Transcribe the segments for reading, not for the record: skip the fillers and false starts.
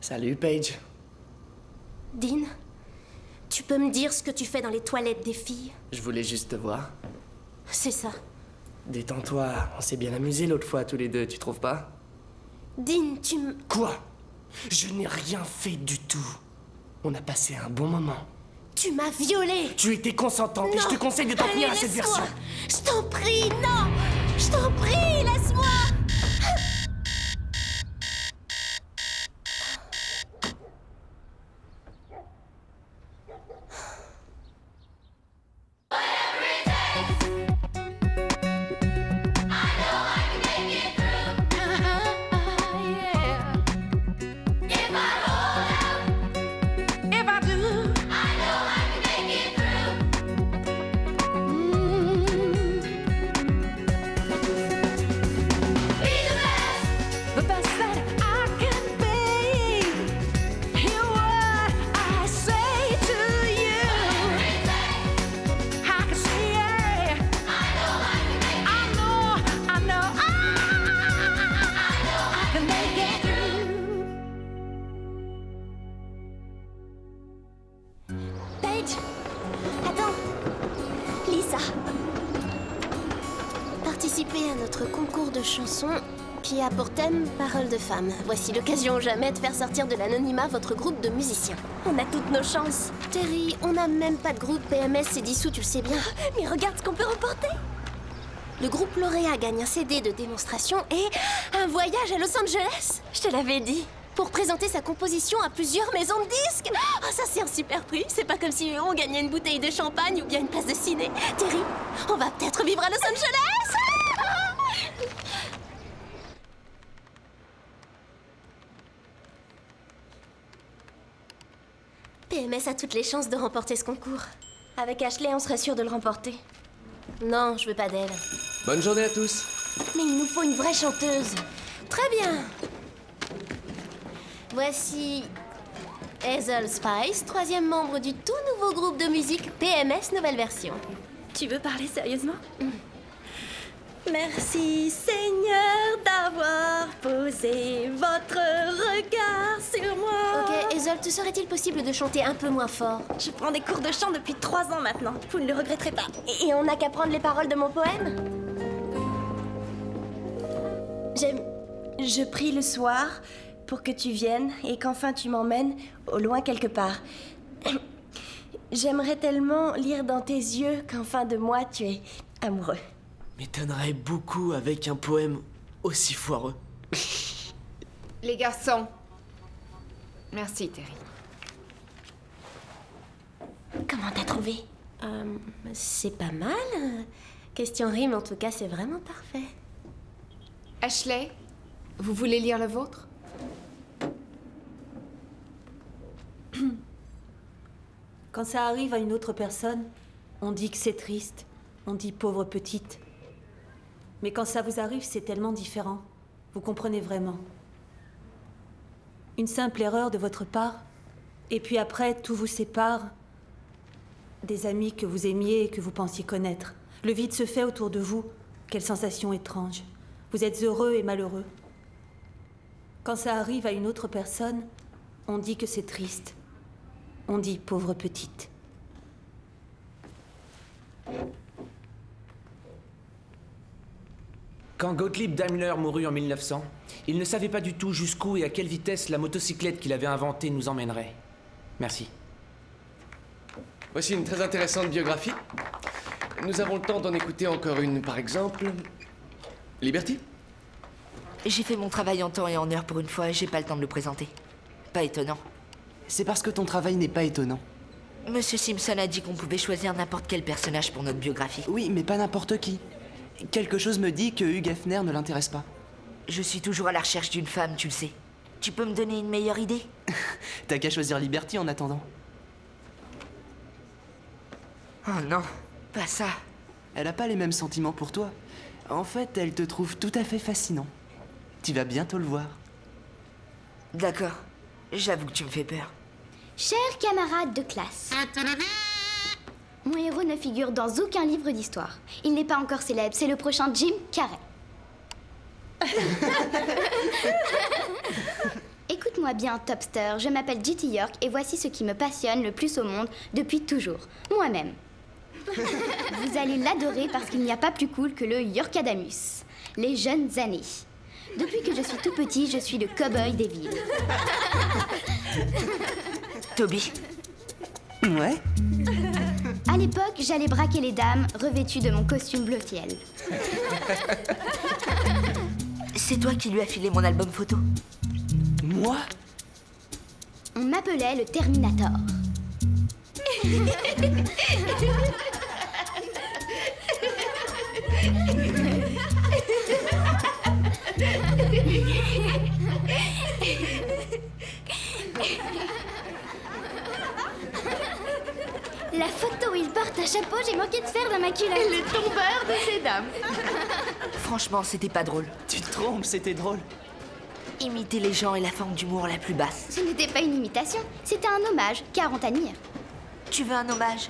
Salut, Paige. Dean, tu peux me dire ce que tu fais dans les toilettes des filles? Je voulais juste te voir. C'est ça. Détends-toi, on s'est bien amusés l'autre fois tous les deux, tu trouves pas? Dean, tu me... Quoi? Je n'ai rien fait du tout. On a passé un bon moment. Tu m'as violée. Tu étais consentante et je te conseille de t'en tenir à cette version. Je t'en prie, non. Je t'en prie, laisse-moi. Paige, attends. Lisa. Participez à notre concours de chansons qui a pour thème Paroles de femmes. Voici l'occasion ou jamais de faire sortir de l'anonymat votre groupe de musiciens. On a toutes nos chances. Terry, on n'a même pas de groupe. PMS s'est dissous, tu le sais bien. Mais regarde ce qu'on peut remporter. Le groupe lauréat gagne un CD de démonstration et un voyage à Los Angeles. Je te l'avais dit. Pour présenter sa composition à plusieurs maisons de disques. Oh, ça c'est un super prix. C'est pas comme si on gagnait une bouteille de champagne ou bien une place de ciné. Terry, on va peut-être vivre à Los Angeles. PMS a toutes les chances de remporter ce concours. Avec Ashley, on serait sûr de le remporter. Non, je veux pas d'elle. Bonne journée à tous. Mais il nous faut une vraie chanteuse. Très bien. Voici Hazel Spice, troisième membre du tout nouveau groupe de musique PMS Nouvelle Version. Tu veux parler sérieusement? Merci Seigneur d'avoir posé votre regard sur moi. Ok, Hazel, te serait-il possible de chanter un peu moins fort? Je prends des cours de chant depuis 3 ans maintenant. Vous ne le regretterez pas. Et on n'a qu'à prendre les paroles de mon poème? Je prie le soir pour que tu viennes et qu'enfin tu m'emmènes au loin quelque part. J'aimerais tellement lire dans tes yeux qu'enfin de moi tu es amoureux. M'étonnerait beaucoup avec un poème aussi foireux. Les garçons. Merci, Terry. Comment t'as trouvé? C'est pas mal. Question rime, en tout cas, c'est vraiment parfait. Ashley, vous voulez lire le vôtre? Quand ça arrive à une autre personne, on dit que c'est triste, on dit pauvre petite. Mais quand ça vous arrive, c'est tellement différent. Vous comprenez vraiment. Une simple erreur de votre part, et puis après, tout vous sépare des amis que vous aimiez et que vous pensiez connaître. Le vide se fait autour de vous. Quelle sensation étrange. Vous êtes heureux et malheureux. Quand ça arrive à une autre personne, on dit que c'est triste. On dit pauvre petite. Quand Gottlieb Daimler mourut en 1900, il ne savait pas du tout jusqu'où et à quelle vitesse la motocyclette qu'il avait inventée nous emmènerait. Merci. Voici une très intéressante biographie. Nous avons le temps d'en écouter encore une, par exemple. Liberty? J'ai fait mon travail en temps et en heure pour une fois et j'ai pas le temps de le présenter. Pas étonnant. C'est parce que ton travail n'est pas étonnant. Monsieur Simpson a dit qu'on pouvait choisir n'importe quel personnage pour notre biographie. Oui, mais pas n'importe qui. Quelque chose me dit que Hugh Hefner ne l'intéresse pas. Je suis toujours à la recherche d'une femme, tu le sais. Tu peux me donner une meilleure idée? T'as qu'à choisir Liberty en attendant. Oh non, pas ça. Elle a pas les mêmes sentiments pour toi. En fait, elle te trouve tout à fait fascinant. Tu vas bientôt le voir. D'accord. J'avoue que tu me fais peur. Chers camarades de classe, mon héros ne figure dans aucun livre d'histoire. Il n'est pas encore célèbre, c'est le prochain Jim Carrey. Et Écoute-moi bien, Topster, je m'appelle J.T. York et voici ce qui me passionne le plus au monde depuis toujours. Moi-même. Vous allez l'adorer parce qu'il n'y a pas plus cool que le Yorkadamus. Les jeunes années. Depuis que je suis tout petit, je suis le cow-boy des villes. Toby, Ouais. À l'époque, j'allais braquer les dames revêtues de mon costume bleu ciel. c'est toi qui lui as filé mon album photo. Moi? On m'appelait le Terminator. La photo où il porte un chapeau, j'ai manqué de fer dans ma culotte. Le tombeur de ces dames. Franchement, c'était pas drôle. Tu te trompes, c'était drôle. Imiter les gens est la forme d'humour la plus basse. Ce n'était pas une imitation, c'était un hommage, car on t'admire. Tu veux un hommage?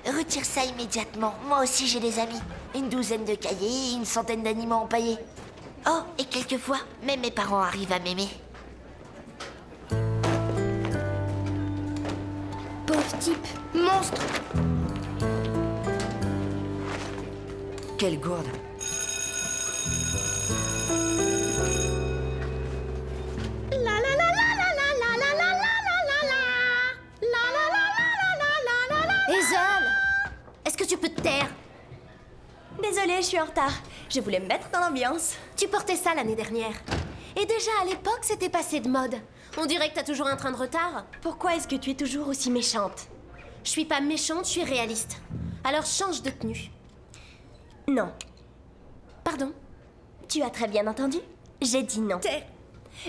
Retire ça immédiatement. Moi aussi, j'ai des amis. Une douzaine de cahiers et une centaine d'animaux empaillés. Oh, et quelquefois, même mes parents arrivent à m'aimer. Pauvre type, monstre. Quelle gourde. Hazel, est-ce que tu peux te taire? Désolée, je suis en retard. Je voulais me mettre dans l'ambiance. Tu portais ça l'année dernière. Et déjà à l'époque, c'était passé de mode. On dirait que t'as toujours un train de retard. Pourquoi est-ce que tu es toujours aussi méchante? Je suis pas méchante, je suis réaliste. Alors change de tenue. Non. Pardon? Tu as très bien entendu? J'ai dit non.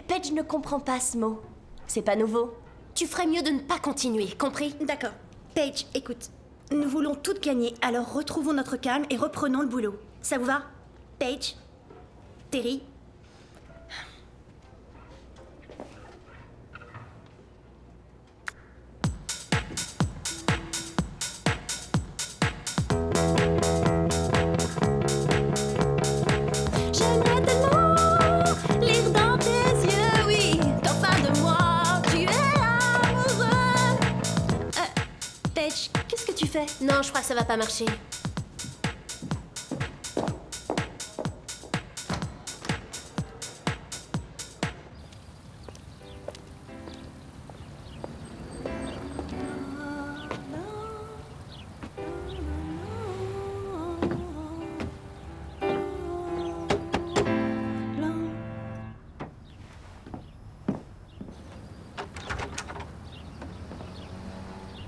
Paige ne comprend pas ce mot. C'est pas nouveau. Tu ferais mieux de ne pas continuer, compris? D'accord. Paige, écoute. Nous voulons toutes gagner, alors retrouvons notre calme et reprenons le boulot. Ça vous va? Paige? Terry? J'aimerais tellement lire dans tes yeux, oui. T'en parles de moi, tu es amoureux. Paige, qu'est-ce que tu fais? Non, je crois que ça va pas marcher.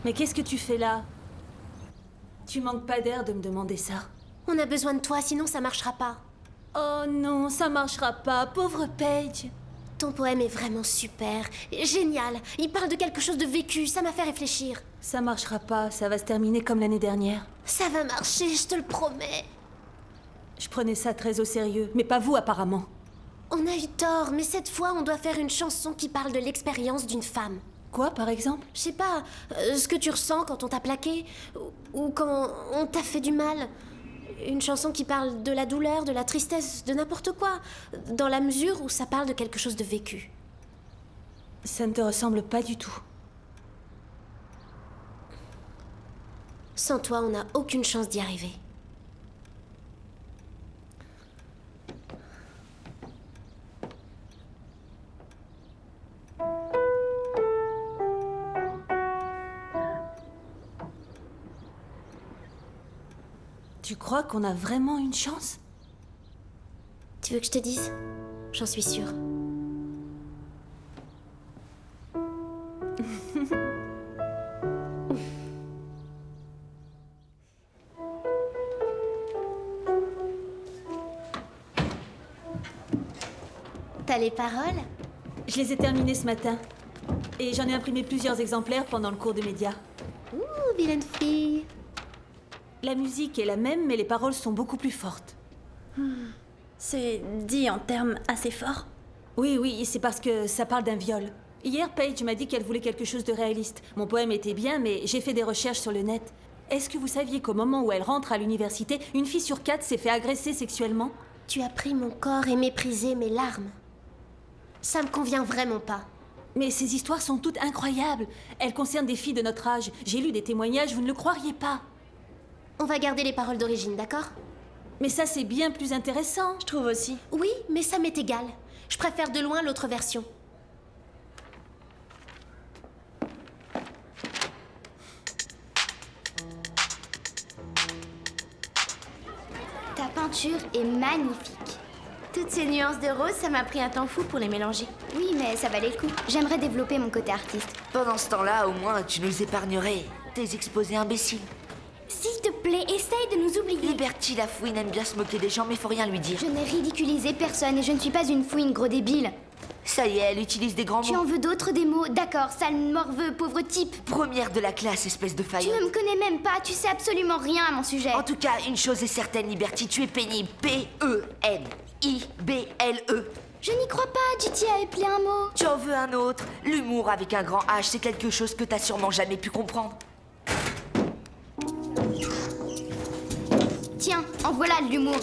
Mais qu'est-ce que tu fais là? Tu manques pas d'air de me demander ça. On a besoin de toi, sinon ça marchera pas. Oh non, ça marchera pas, pauvre Paige. Ton poème est vraiment super, génial. Il parle de quelque chose de vécu, ça m'a fait réfléchir. Ça marchera pas, ça va se terminer comme l'année dernière. Ça va marcher, je te le promets. Je prenais ça très au sérieux, mais pas vous apparemment. On a eu tort, mais cette fois, on doit faire une chanson qui parle de l'expérience d'une femme. Quoi, par exemple? Je sais pas, ce que tu ressens quand on t'a plaqué, ou quand on t'a fait du mal. Une chanson qui parle de la douleur, de la tristesse, de n'importe quoi, dans la mesure où ça parle de quelque chose de vécu. Ça ne te ressemble pas du tout. Sans toi, on n'a aucune chance d'y arriver. Tu crois qu'on a vraiment une chance? Tu veux que je te dise? J'en suis sûre. T'as les paroles? Je les ai terminées ce matin. Et j'en ai imprimé plusieurs exemplaires pendant le cours de médias. Ouh, vilaine fille. La musique est la même, mais les paroles sont beaucoup plus fortes. C'est dit en termes assez forts. Oui, c'est parce que ça parle d'un viol. Hier, Paige m'a dit qu'elle voulait quelque chose de réaliste. Mon poème était bien, mais j'ai fait des recherches sur le net. Est-ce que vous saviez qu'au moment où elle rentre à l'université, une fille sur 4 s'est fait agresser sexuellement? Tu as pris mon corps et méprisé mes larmes. Ça me convient vraiment pas. Mais ces histoires sont toutes incroyables. Elles concernent des filles de notre âge. J'ai lu des témoignages, vous ne le croiriez pas. On va garder les paroles d'origine, d'accord? Mais ça, c'est bien plus intéressant. Je trouve aussi. Oui, mais ça m'est égal. Je préfère de loin l'autre version. Ta peinture est magnifique. Toutes ces nuances de rose, ça m'a pris un temps fou pour les mélanger. Oui, mais ça valait le coup. J'aimerais développer mon côté artiste. Pendant ce temps-là, au moins, tu nous épargnerais tes exposés imbéciles. S'il te plaît, essaye de nous oublier. Liberty, la fouine, aime bien se moquer des gens, mais faut rien lui dire. Je n'ai ridiculisé personne et je ne suis pas une fouine, gros débile. Ça y est, elle utilise des grands Tu mots. en veux d'autres des mots? D'accord, sale morveux, pauvre type. Première de la classe, espèce de Tu faillot. ne me connais même pas, tu sais absolument rien à mon sujet. En tout cas, une chose est certaine, Liberty, tu es pénible. P-E-N-I-B-L-E. Je n'y crois pas, GT a éplé un mot. Tu en veux un autre? L'humour avec un grand H, c'est quelque chose que t'as sûrement jamais pu comprendre. Tiens, en voilà de l'humour.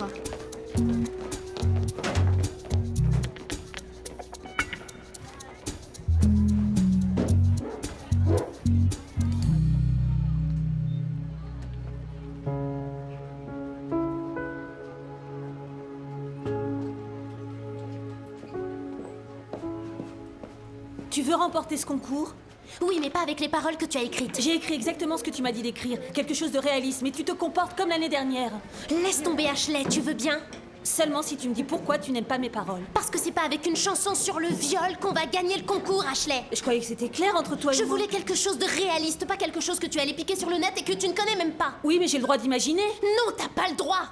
Tu veux remporter ce concours? Oui, mais pas avec les paroles que tu as écrites. J'ai écrit exactement ce que tu m'as dit d'écrire. Quelque chose de réaliste, mais tu te comportes comme l'année dernière. Laisse tomber Ashley, tu veux bien? Seulement si tu me dis pourquoi tu n'aimes pas mes paroles. Parce que c'est pas avec une chanson sur le viol qu'on va gagner le concours, Ashley. Je croyais que c'était clair entre toi et Je moi. voulais quelque chose de réaliste, pas quelque chose que tu allais piquer sur le net et que tu ne connais même pas. Oui, mais j'ai le droit d'imaginer. Non, t'as pas le droit.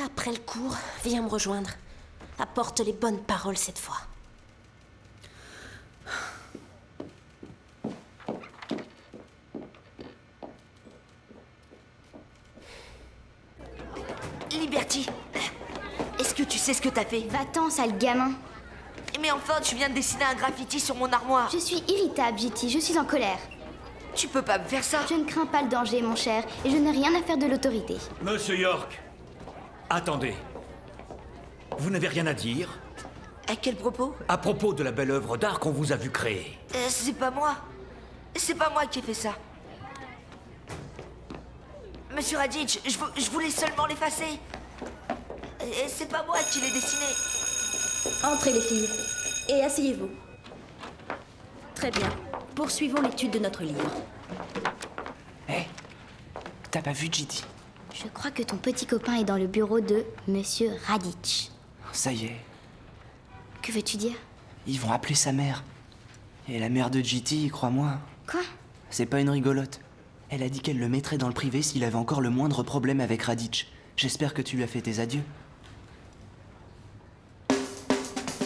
Après le cours, viens me rejoindre. Apporte les bonnes paroles cette fois. Liberty, est-ce que tu sais ce que t'as fait? Va-t'en, sale gamin. Mais enfin, tu viens de dessiner un graffiti sur mon armoire. Je suis irritable, GT, je suis en colère. Tu peux pas me faire ça. Je ne crains pas le danger, mon cher, et je n'ai rien à faire de l'autorité. Monsieur York, attendez. Vous n'avez rien à dire À quel propos? à propos de la belle œuvre d'art qu'on vous a vu créer? C'est pas moi. C'est pas moi qui ai fait ça. Monsieur Raditch, je voulais seulement l'effacer. Et c'est pas moi qui l'ai dessiné. Entrez les filles. Et asseyez-vous. Très bien. Poursuivons l'étude de notre livre. Hé, t'as pas vu Giti? Je crois que ton petit copain est dans le bureau de Monsieur Raditch. Ça y est, Que veux-tu dire? ils vont appeler sa mère. Et la mère de Giti, crois-moi, Quoi? c'est pas une rigolote. Elle a dit qu'elle le mettrait dans le privé s'il avait encore le moindre problème avec Raditch. J'espère que tu lui as fait tes adieux.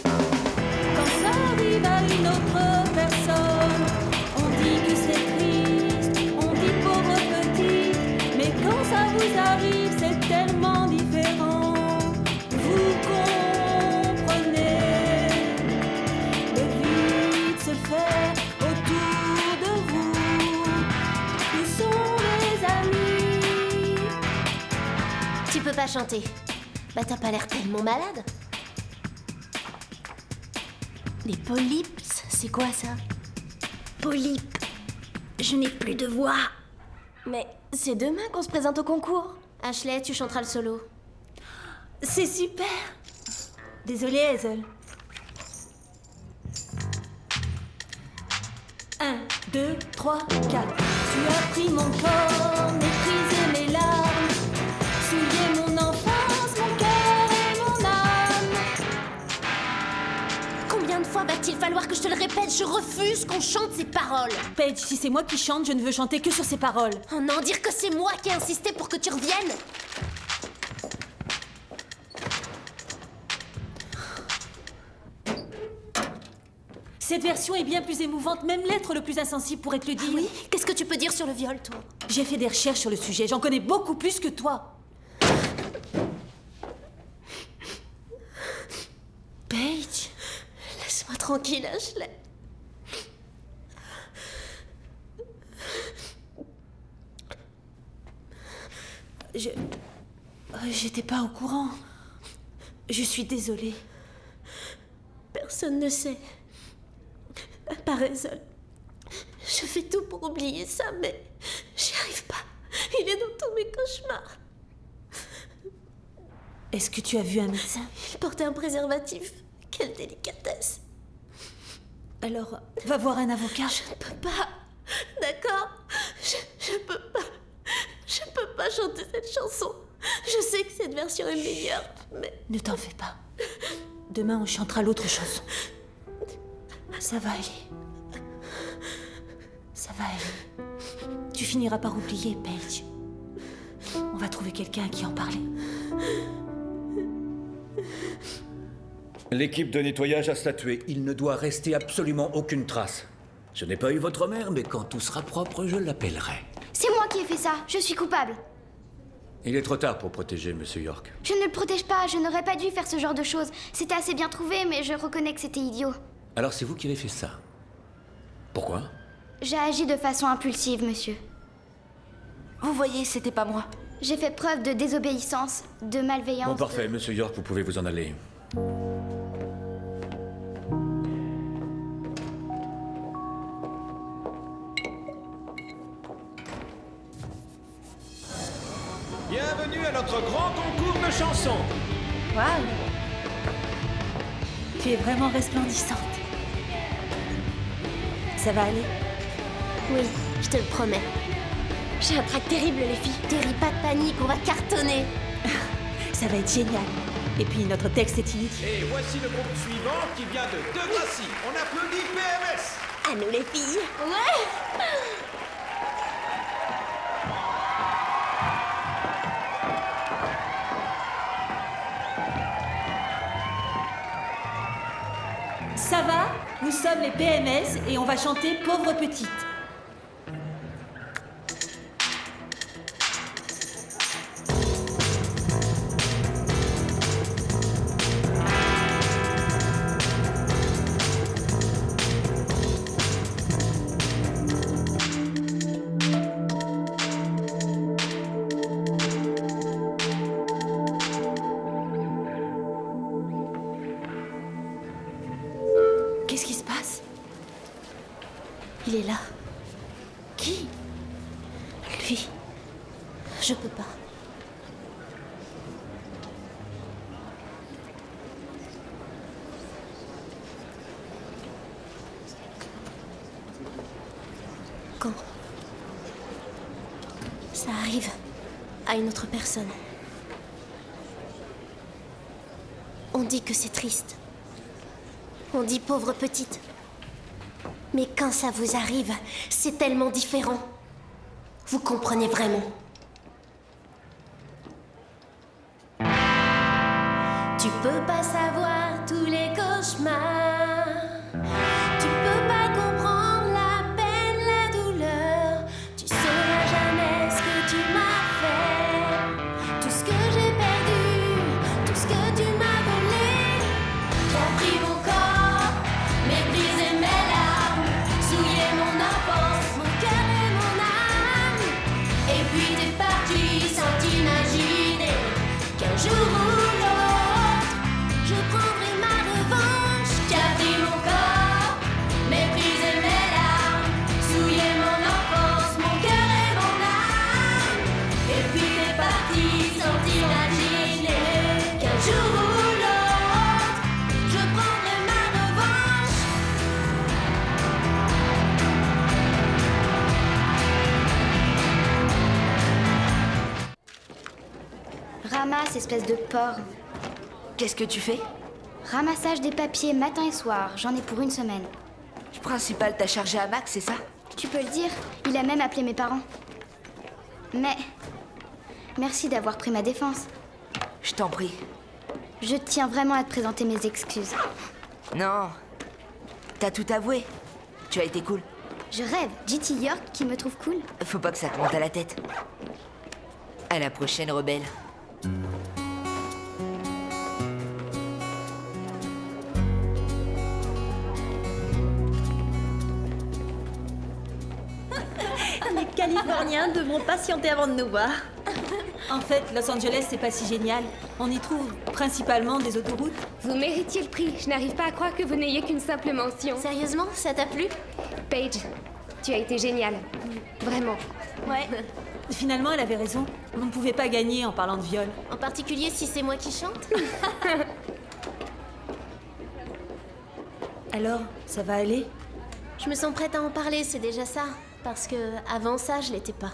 Quand ça arrive à une autre personne, on dit que c'est triste, on dit pauvre petit. Mais quand ça vous arrive, c'est tellement différent. Vous comprenez, le vide se fait autour de vous. Nous sommes les amis. Tu peux pas chanter. Bah t'as pas l'air tellement malade. Les polypes, c'est quoi ça? Polype. Je n'ai plus de voix. Mais c'est demain qu'on se présente au concours. Ashley, tu chanteras le solo. C'est super. Désolée, Hazel. 1, 2, 3, 4. Tu as pris mon corps, méprisé mes larmes, souillé mon enfance, mon cœur et mon âme. Combien de fois va-t-il falloir que je te le répète? Je refuse qu'on chante ces paroles. Paige, si c'est moi qui chante, je ne veux chanter que sur ces paroles. Oh non, dire que c'est moi qui ai insisté pour que tu reviennes. Cette version est bien plus émouvante, même l'être le plus insensible pourrait te le dire. Oui? Qu'est-ce que tu peux dire sur le viol, toi? J'ai fait des recherches sur le sujet, j'en connais beaucoup plus que toi. Paige, laisse-moi tranquille, Ashley. J'étais pas au courant. Je suis désolée. Personne ne sait. À part Hazel. Je fais tout pour oublier ça, mais j'y arrive pas. Il est dans tous mes cauchemars. Est-ce que tu as vu un médecin? Il portait un préservatif. Quelle délicatesse. Alors, va voir un avocat. Je ne peux pas. D'accord? Je peux pas. Je peux pas chanter cette chanson. Je sais que cette version est meilleure, mais... Ne t'en fais pas. Demain, on chantera l'autre chanson. Ça va aller. Ça va aller. Tu finiras par oublier, Paige. On va trouver quelqu'un à qui en parler. L'équipe de nettoyage a statué. Il ne doit rester absolument aucune trace. Je n'ai pas eu votre mère, mais quand tout sera propre, je l'appellerai. C'est moi qui ai fait ça. Je suis coupable. Il est trop tard pour protéger Monsieur York. Je ne le protège pas. Je n'aurais pas dû faire ce genre de choses. C'était assez bien trouvé, mais je reconnais que c'était idiot. Alors c'est vous qui avez fait ça. Pourquoi? J'ai agi de façon impulsive, monsieur. Vous voyez, c'était pas moi. J'ai fait preuve de désobéissance, de malveillance. Bon, parfait, Monsieur York, vous pouvez vous en aller. Bienvenue à notre grand concours de chansons. Waouh! Tu es vraiment resplendissante. Ça va aller? Oui, je te le promets. J'ai un trac terrible, les filles. Terry, pas de panique, on va cartonner. Ça va être génial. Et puis notre texte est inédit. Et voici le groupe suivant qui vient de Gracie. On applaudit PMS. À nous, les filles. Ouais! Ça va? Nous sommes les PMS et on va chanter Pauvre Petite. Qu'est-ce qui se passe? Il est là. Qui? Lui. Je peux pas. Quand ça arrive à une autre personne, on dit que c'est triste. On dit pauvre petite. Mais quand ça vous arrive, c'est tellement différent. Vous comprenez vraiment. Tu peux pas savoir tous les cauchemars. Tu peux pas comprendre la peine, la douleur. Tu sauras jamais ce que tu m'as fait. Tout ce que j'ai perdu, tout ce que tu m'as volé. Qui a pris mon corps, méprisé mes larmes, souillé mon enfance, mon cœur et mon âme. Et puis t'es parti sans t'imaginer qu'un jour ou l'autre, je prendrai ma revanche. Qui a pris mon corps, méprisé mes larmes, souillé mon enfance, mon cœur et mon âme. Et puis t'es parti sans t'imaginer qu'un jour ou l'autre, je prendrai ma revanche. Ramasse, espèce de porc. Qu'est-ce que tu fais? Ramassage des papiers matin et soir. J'en ai pour une semaine. Le principal t'a chargé à Max, c'est ça? Tu peux le dire, il a même appelé mes parents. Mais merci d'avoir pris ma défense. Je t'en prie. Je tiens vraiment à te présenter mes excuses. Non. T'as tout avoué. Tu as été cool. Je rêve, JT York qui me trouve cool. Faut pas que ça te monte à la tête. À la prochaine, rebelle. Les Californiens devront patienter avant de nous voir. En fait, Los Angeles, c'est pas si génial. On y trouve principalement des autoroutes. Vous méritiez le prix. Je n'arrive pas à croire que vous n'ayez qu'une simple mention. Sérieusement, ça t'a plu? Paige, tu as été géniale. Vraiment. Ouais. Finalement, elle avait raison. On ne pouvait pas gagner en parlant de viol. En particulier si c'est moi qui chante. Alors, ça va aller? Je me sens prête à en parler, c'est déjà ça. Parce que avant ça, je l'étais pas.